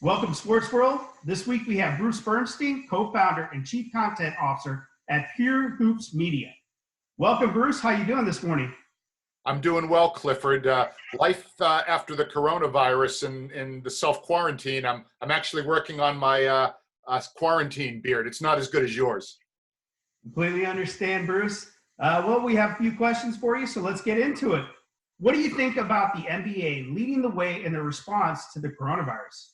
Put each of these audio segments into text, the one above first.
Welcome, Sports World. This week we have Bruce Bernstein, co-founder and chief content officer at Pure Hoops Media. Welcome, Bruce. How you doing this morning? I'm doing well, Clifford. Life after the coronavirus and the self-quarantine, I'm actually working on my quarantine beard. It's not as good as yours. Completely understand, Bruce. Well, we have a few questions for you, so let's get into it. What do you think about the NBA leading the way in the response to the coronavirus?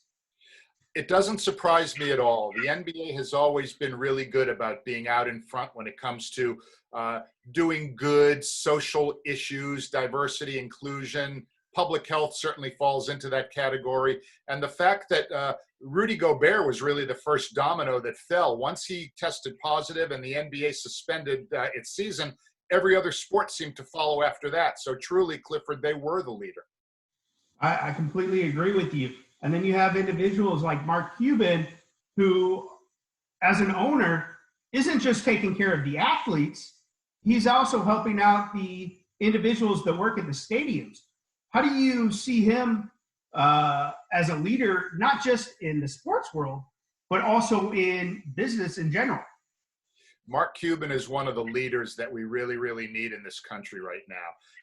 It doesn't surprise me at all. The NBA has always been really good about being out in front when it comes to doing good social issues, diversity, inclusion. Public health certainly falls into that category. And the fact that Rudy Gobert was really the first domino that fell. Once he tested positive and the NBA suspended its season, every other sport seemed to follow after that. So truly, Clifford, they were the leader. I completely agree with you. And then you have individuals like Mark Cuban, who, as an owner, isn't just taking care of the athletes, he's also helping out the individuals that work at the stadiums. How do you see him as a leader, not just in the sports world, but also in business in general? Mark Cuban is one of the leaders that we really, really need in this country right now.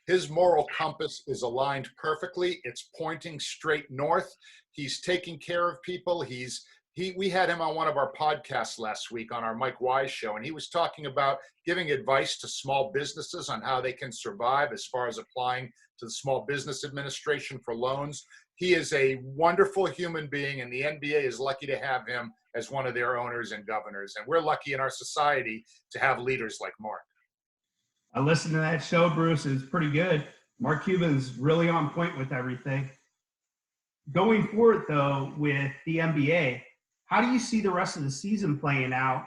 His moral compass is aligned perfectly. It's pointing straight north. He's taking care of people. We had him on one of our podcasts last week on our Mike Wise show, and he was talking about giving advice to small businesses on how they can survive as far as applying to the Small Business Administration for loans. He is a wonderful human being, and the NBA is lucky to have him as one of their owners and governors. And we're lucky in our society to have leaders like Mark. I listened to that show, Bruce. It's pretty good. Mark Cuban's really on point with everything. Going forward, though, with the NBA, how do you see the rest of the season playing out?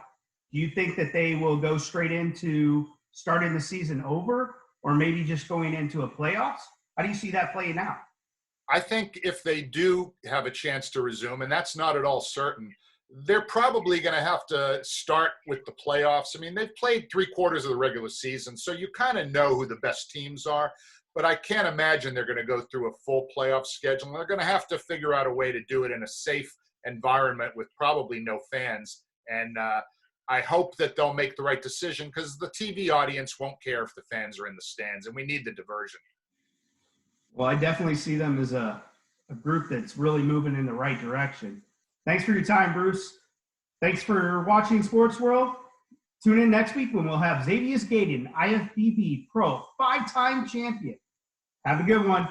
Do you think that they will go straight into starting the season over, or maybe just going into a playoffs? How do you see that playing out? I think if they do have a chance to resume, and that's not at all certain, they're probably going to have to start with the playoffs. I mean, they've played 3/4 of the regular season, so you kind of know who the best teams are. But I can't imagine they're going to go through a full playoff schedule. They're going to have to figure out a way to do it in a safe environment with probably no fans. And I hope that they'll make the right decision, because the TV audience won't care if the fans are in the stands, and we need the diversion. Well, I definitely see them as a group that's really moving in the right direction. Thanks for your time, Bruce. Thanks for watching Sports World. Tune in next week when we'll have Xavier Gaydon, IFBB Pro 5-time champion. Have a good one.